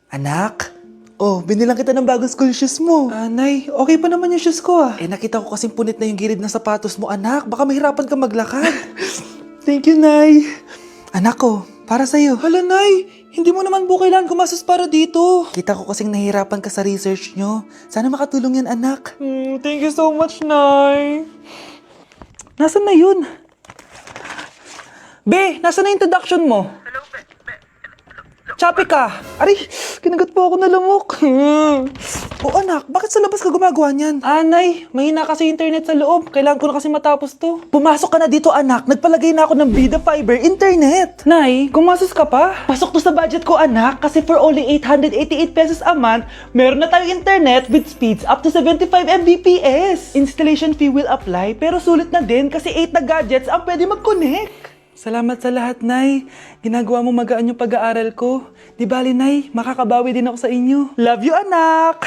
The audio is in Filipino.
Anak? Oh, binilang kita ng bagong school shoes mo. Nay, okay pa naman yung shoes ko Nakita ko kasing punit na yung gilid ng sapatos mo, anak. Baka mahirapan ka maglakad. Thank you, Nay. Anak ko, para sa'yo. Hala, Nay, hindi mo naman po kailangan gumastos para dito. Kita ko kasing nahihirapan ka sa research nyo. Sana makatulong yan, anak. Thank you so much, Nay. Nasaan na yun? Be, nasaan na yung introduction mo? Chapi ka! Aray, kinagat po ako na lamok. O anak, bakit sa labas ka gumagawa niyan? Nay, mahina kasi internet sa loob. Kailangan ko na kasi matapos to. Pumasok ka na dito, anak. Nagpalagay na ako ng Bida Fiber Internet. Nay, gumasos ka pa? Pasok to sa budget ko, anak. Kasi for only 888 pesos a month, meron na tayong internet with speeds up to 75 Mbps. Installation fee will apply, pero sulit na din kasi 8 na gadgets ang pwede mag-connect. Salamat sa lahat, Nay. Ginagawa mo magaan yung pag-aaral ko. Di bali, Nay, makakabawi din ako sa inyo. Love you, anak!